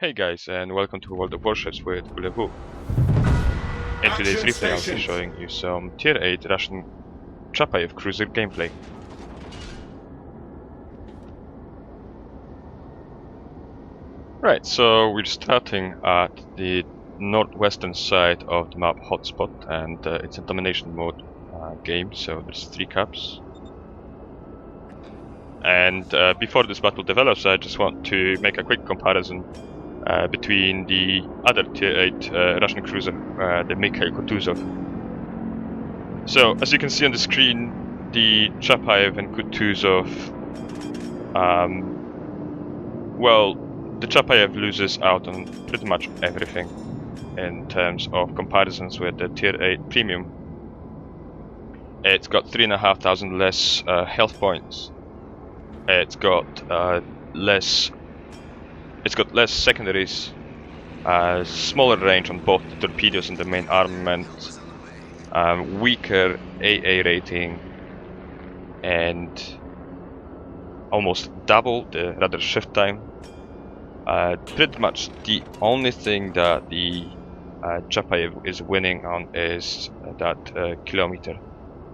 Hey guys, and welcome to World of Warships with uglier. In today's replay I'll be showing you some Tier 8 Russian Chapayev cruiser gameplay. Right, so we're starting at the northwestern side of the map hotspot, and it's a domination mode game, so there's 3 caps. And before this battle develops, I just want to make a quick comparison between the other Tier 8 Russian cruiser, the Mikhail Kutuzov. So, as you can see on the screen, the Chapayev and Kutuzov, well, the Chapayev loses out on pretty much everything in terms of comparisons with the Tier 8 Premium. It's got 3,500 less health points. It's got less secondaries, smaller range on both the torpedoes and the main armament, weaker AA rating, and almost double the rudder shift time. Pretty much the only thing that the Chapayev is winning on is that kilometer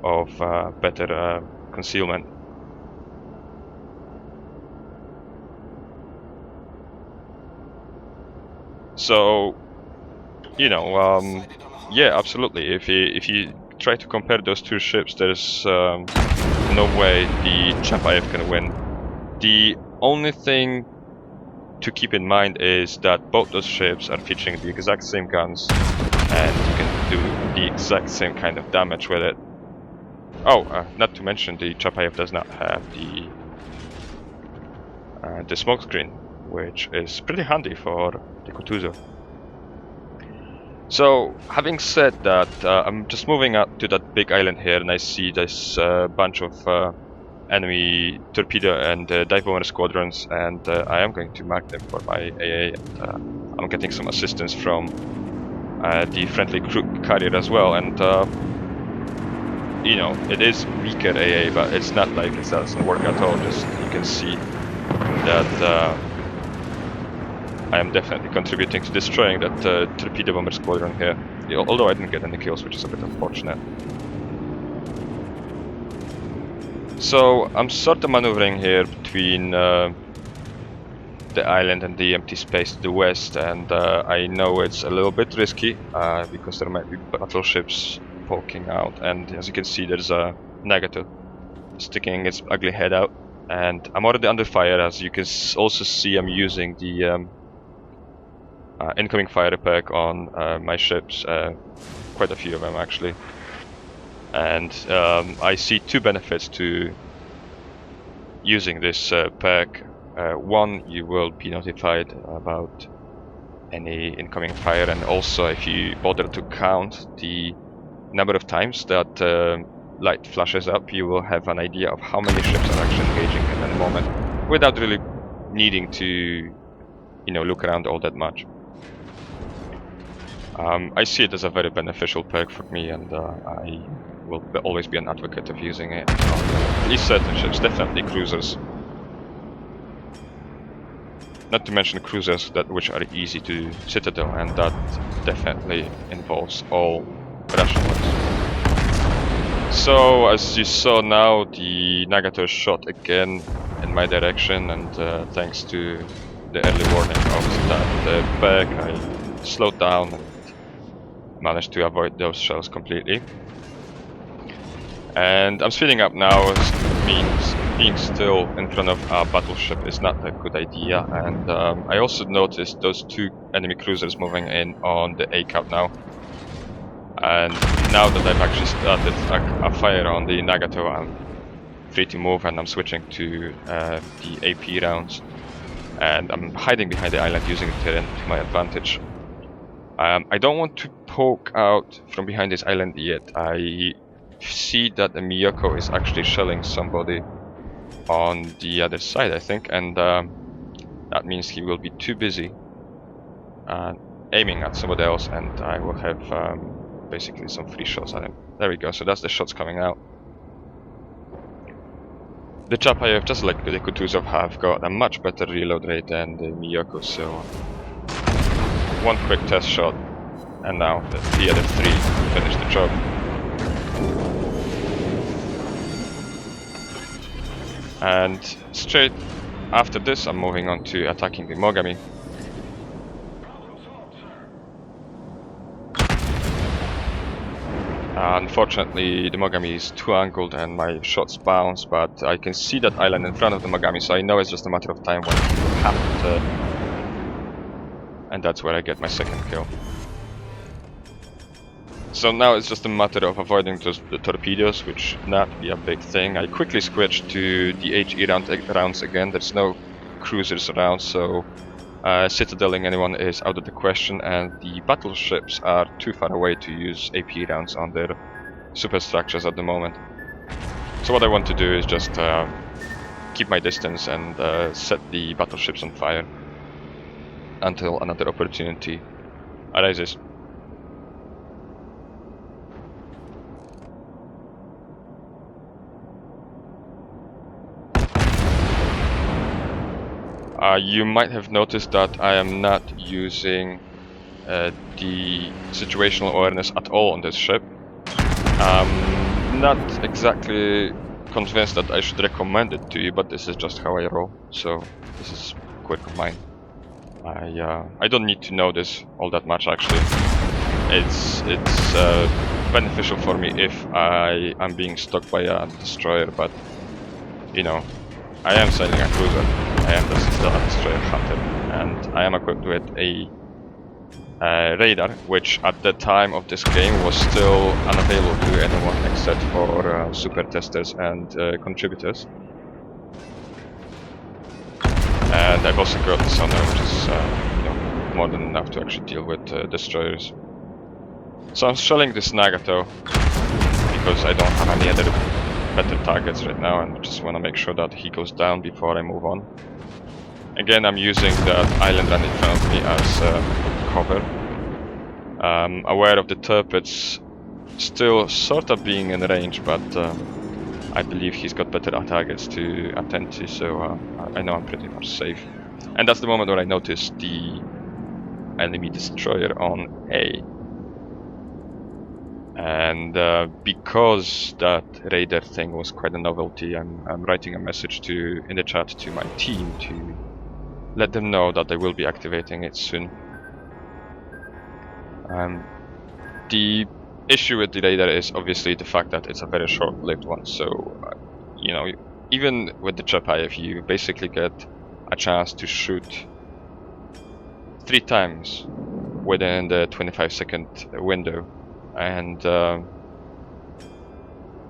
of better concealment. So, you know, yeah, absolutely. If you try to compare those two ships, there's no way the Chapayev can win. The only thing to keep in mind is that both those ships are featuring the exact same guns, and you can do the exact same kind of damage with it. Oh, not to mention the Chapayev does not have the smoke screen, which is pretty handy for the Kutuzov. So, having said that, I'm just moving up to that big island here, and I see this bunch of enemy torpedo and dive bomber squadrons, and I am going to mark them for my AA. And, I'm getting some assistance from the friendly crew carrier as well, and you know, it is weaker AA, but it's not like it doesn't work at all. Just you can see that I am definitely contributing to destroying that torpedo bomber squadron here, although I didn't get any kills, which is a bit unfortunate. So I'm sort of maneuvering here between the island and the empty space to the west, and I know it's a little bit risky because there might be battleships poking out, and as you can see there's a negative sticking its ugly head out, and I'm already under fire. As you can also see, I'm using the incoming fire pack on my ships, quite a few of them actually, and I see 2 benefits to using this pack. One, you will be notified about any incoming fire, and also if you bother to count the number of times that light flashes up, you will have an idea of how many ships are actually engaging at any moment, without really needing to, you know, look around all that much. I see it as a very beneficial perk for me, and I will always be an advocate of using it on at least certain ships, definitely cruisers. Not to mention cruisers which are easy to citadel, and that definitely involves all Russian ones. So, as you saw now, the Nagato shot again in my direction, and thanks to the early warning of that perk, I slowed down and managed to avoid those shells completely. And I'm speeding up now, which means being still in front of a battleship is not a good idea, and I also noticed those 2 enemy cruisers moving in on the A cap now. And now that I've actually started a fire on the Nagato, I'm free to move, and I'm switching to the AP rounds, and I'm hiding behind the island using the terrain to my advantage. I don't want to poke out from behind this island yet. I see that the Miyako is actually shelling somebody on the other side, I think, and that means he will be too busy aiming at somebody else, and I will have basically some free shots at him. There we go, so that's the shots coming out. The Chapayev, just like the Kutuzov, have got a much better reload rate than the Miyako, so one quick test shot, and now the other 3 finish the job. And straight after this, I'm moving on to attacking the Mogami. Unfortunately, the Mogami is too angled and my shots bounce, but I can see that island in front of the Mogami, so I know it's just a matter of time when it will happen. And that's where I get my second kill. So now it's just a matter of avoiding the torpedoes, which should not be a big thing. I quickly switched to the HE rounds again. There's no cruisers around, so citadeling anyone is out of the question, and the battleships are too far away to use AP rounds on their superstructures at the moment. So what I want to do is just keep my distance and set the battleships on fire until another opportunity arises. You might have noticed that I am not using the situational awareness at all on this ship. I'm not exactly convinced that I should recommend it to you, but this is just how I roll, so this is a quirk of mine. I don't need to know this all that much actually. It's beneficial for me if I am being stalked by a destroyer, but you know, I am sailing a cruiser. I am still a destroyer hunter, and I am equipped with a radar, which at the time of this game was still unavailable to anyone except for super testers and contributors. And I've also got the sonar, which is you know, more than enough to actually deal with destroyers. So I'm shelling this Nagato because I don't have any other better targets right now, and just want to make sure that he goes down before I move on. Again, I'm using that island run in front of me as cover. Aware of the turrets still sort of being in range, but I believe he's got better targets to attend to, so I know I'm pretty much safe. And that's the moment where I notice the enemy destroyer on A. And because that radar thing was quite a novelty, I'm writing a message in the chat to my team to let them know that I will be activating it soon. The issue with the radar is obviously the fact that it's a very short-lived one, so you know, even with the Chapayev you basically get a chance to shoot 3 times within the 25-second window, and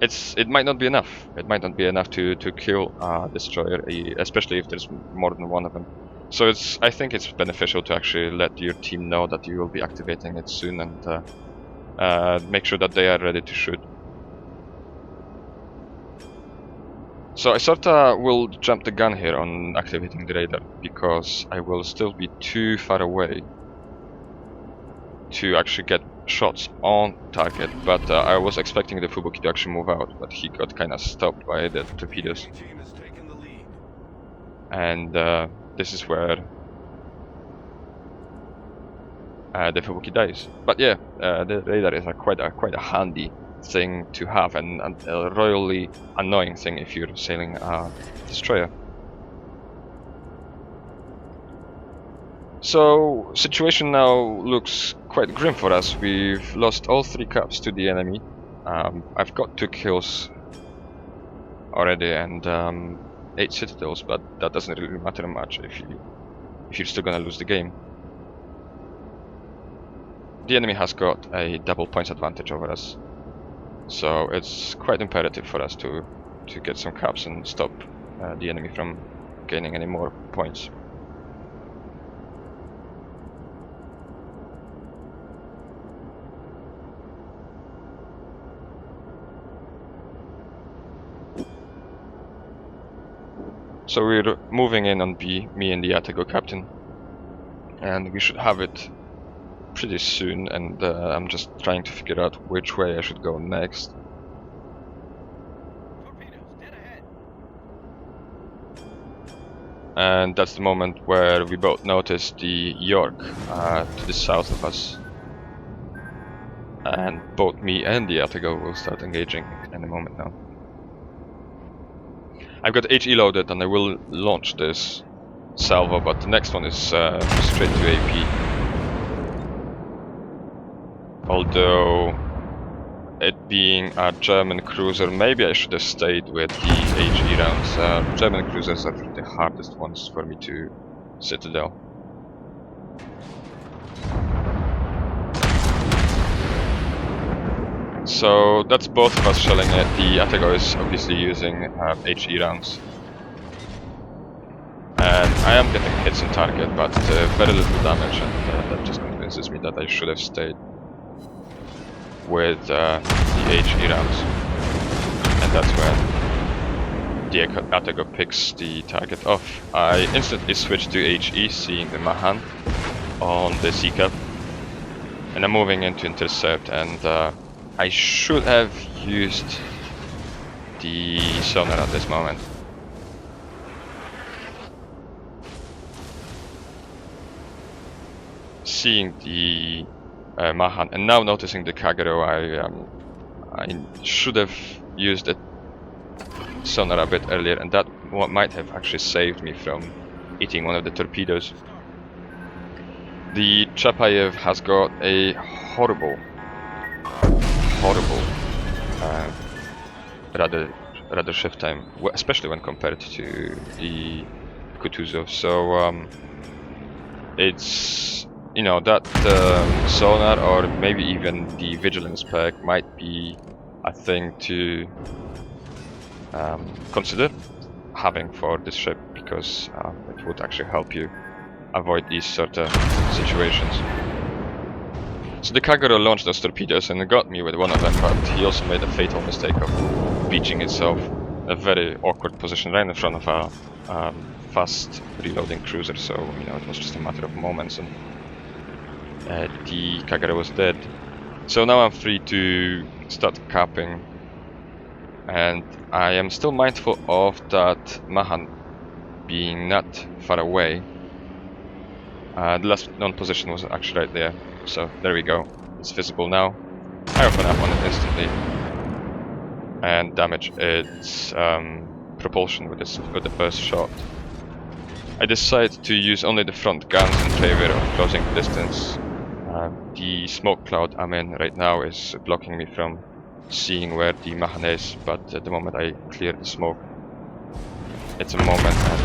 it might not be enough. It might not be enough to kill a destroyer, especially if there's more than one of them. So I think it's beneficial to actually let your team know that you will be activating it soon, and make sure that they are ready to shoot. So I sorta will jump the gun here on activating the radar, because I will still be too far away to actually get shots on target, but I was expecting the Fubuki to actually move out, but he got kinda stopped by the torpedoes. And this is where the Fubuki dies. But yeah, the radar is quite a handy thing to have, and a royally annoying thing if you're sailing a destroyer. So situation now looks quite grim for us. We've lost all 3 caps to the enemy. I've got 2 kills already and 8 citadels, but that doesn't really matter much if you're still gonna lose the game. The enemy has got a double points advantage over us, so it's quite imperative for us to get some caps and stop the enemy from gaining any more points. So we're moving in on B, me and the Atago captain, and we should have it pretty soon, and I'm just trying to figure out which way I should go next. And that's the moment where we both notice the York to the south of us. And both me and the Attigo will start engaging in a moment now. I've got HE loaded and I will launch this salvo, but the next one is straight to AP. Although, it being a German cruiser, maybe I should have stayed with the HE rounds. German cruisers are the hardest ones for me to citadel. So that's both of us shelling it. The Attigo is obviously using HE rounds. And I am getting hits on target, but very little damage, and that just convinces me that I should have stayed with the HE rounds. And that's when the Attigo picks the target off. I instantly switch to HE, seeing the Mahan on the Sea Cap. And I'm moving in to intercept, and I should have used the sonar at this moment. Seeing the Mahan and now noticing the Kagero, I should have used the sonar a bit earlier, and that might have actually saved me from eating one of the torpedoes. The Chapayev has got a horrible rather shift time, especially when compared to the Kutuzov. So it's, you know, that sonar or maybe even the vigilance perk might be a thing to consider having for this ship, because it would actually help you avoid these sort of situations. So the Kagero launched those torpedoes and got me with one of them, but he also made a fatal mistake of beaching itself in a very awkward position right in front of a fast reloading cruiser. So, you know, it was just a matter of moments, and the Kagero was dead. So now I'm free to start capping, and I am still mindful of that Mahan being not far away. The last known position was actually right there. So there we go, it's visible now. I open up on it instantly and damage its propulsion with the first shot. I decide to use only the front guns in favor of closing the distance. The smoke cloud I'm in right now is blocking me from seeing where the Mahan is, but at the moment I clear the smoke, it's a moment, and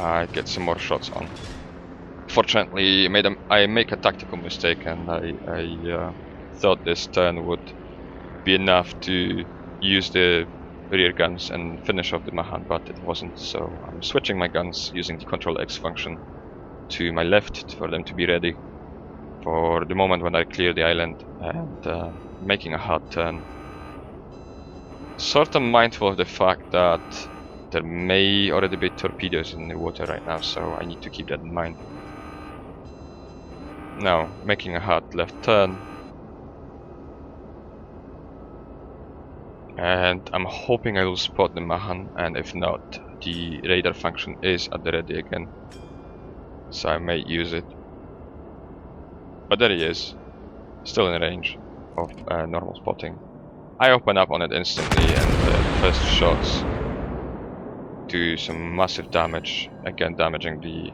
I get some more shots on. Fortunately, I make a tactical mistake, and I thought this turn would be enough to use the rear guns and finish off the Mahan, but it wasn't. So I'm switching my guns using the Control X function to my left for them to be ready for the moment when I clear the island, and making a hard turn. Sort of mindful of the fact that there may already be torpedoes in the water right now, so I need to keep that in mind. Now, making a hard left turn. And I'm hoping I will spot the Mahan, and if not, the radar function is at the ready again. So I may use it. But there he is, still in range of normal spotting. I open up on it instantly, and the first shots do some massive damage, again damaging the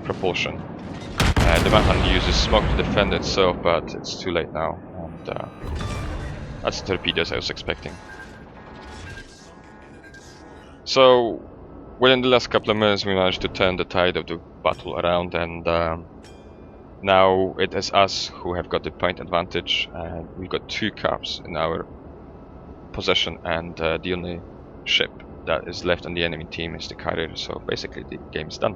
propulsion. The Mahan uses smoke to defend itself, but it's too late now, and that's the torpedoes I was expecting. So within the last couple of minutes we managed to turn the tide of the battle around, and now it is us who have got the point advantage, and we've got 2 caps in our possession, and the only ship that is left on the enemy team is the carrier, so basically the game is done.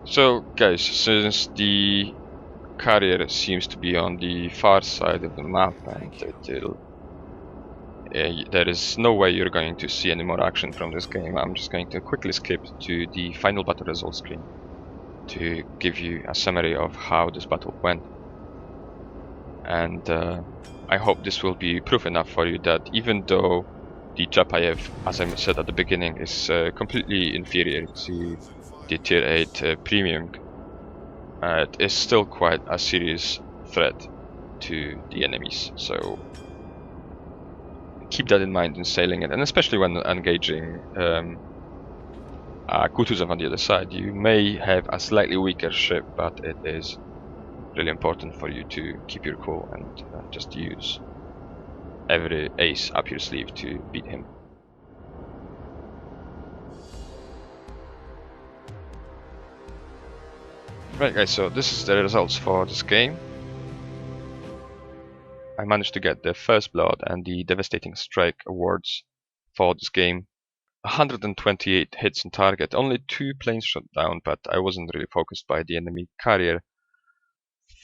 So guys, since the carrier seems to be on the far side of the map, and there is no way you're going to see any more action from this game, I'm just going to quickly skip to the final battle results screen to give you a summary of how this battle went. And I hope this will be proof enough for you that even though the Chapayev, as I said at the beginning, is completely inferior to the Tier 8 premium, it is still quite a serious threat to the enemies. So keep that in mind in sailing it, and especially when engaging Kutuzov on the other side. You may have a slightly weaker ship, but it is really important for you to keep your cool and just use every ace up your sleeve to beat him. Right guys, so this is the results for this game. I managed to get the First Blood and the Devastating Strike awards for this game. 128 hits on target, only 2 planes shot down, but I wasn't really focused by the enemy carrier.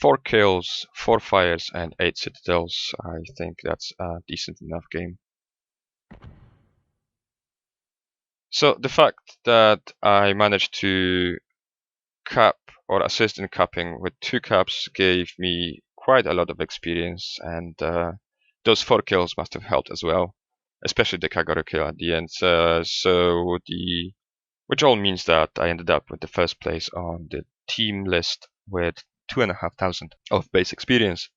4 kills, 4 fires and 8 citadels. I think that's a decent enough game. So the fact that I managed to cap or assist in capping with 2 caps gave me quite a lot of experience, and those 4 kills must have helped as well, especially the Kagoro kill at the end. Which all means that I ended up with the first place on the team list with 2,500 of base experience.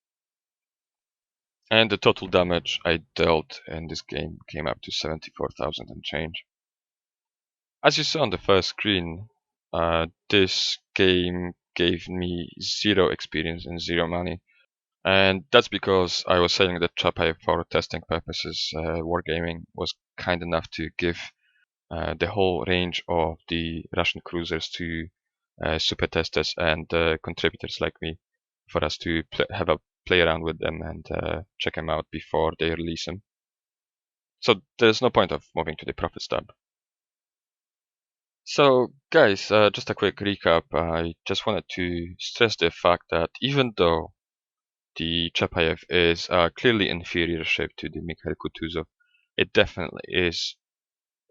And the total damage I dealt in this game came up to 74,000 and change. As you saw on the first screen, this game gave me 0 experience and 0 money. And that's because I was saying that Chapayev for testing purposes, Wargaming was kind enough to give the whole range of the Russian cruisers to super testers and contributors like me, for us to have a play around with them and check them out before they release them. So there's no point of moving to the Profits tab. So guys, just a quick recap. I just wanted to stress the fact that even though the Chapayev is a clearly inferior ship to the Mikhail Kutuzov, it definitely is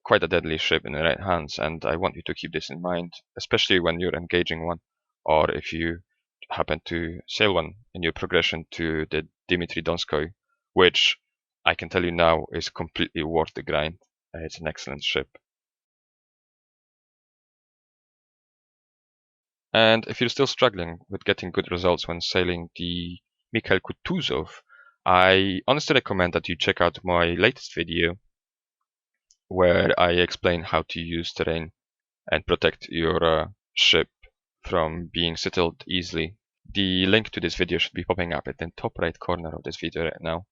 quite a deadly ship in the right hands, and I want you to keep this in mind, especially when you're engaging one, or if you happen to sail one in your progression to the Dimitri Donskoy, which I can tell you now is completely worth the grind. It's an excellent ship. And if you're still struggling with getting good results when sailing the Mikhail Kutuzov, I honestly recommend that you check out my latest video where I explain how to use terrain and protect your ship from being settled easily. The link to this video should be popping up at the top right corner of this video right now.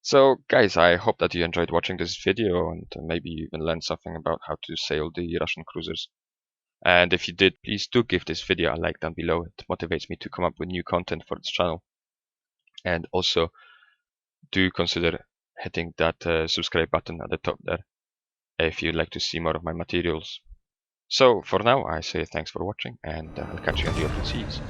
So guys, I hope that you enjoyed watching this video and maybe you even learned something about how to sail the Russian cruisers. And if you did, please do give this video a like down below. It motivates me to come up with new content for this channel. And also do consider hitting that subscribe button at the top there if you'd like to see more of my materials. So for now, I say thanks for watching, and I'll catch you on the open seas.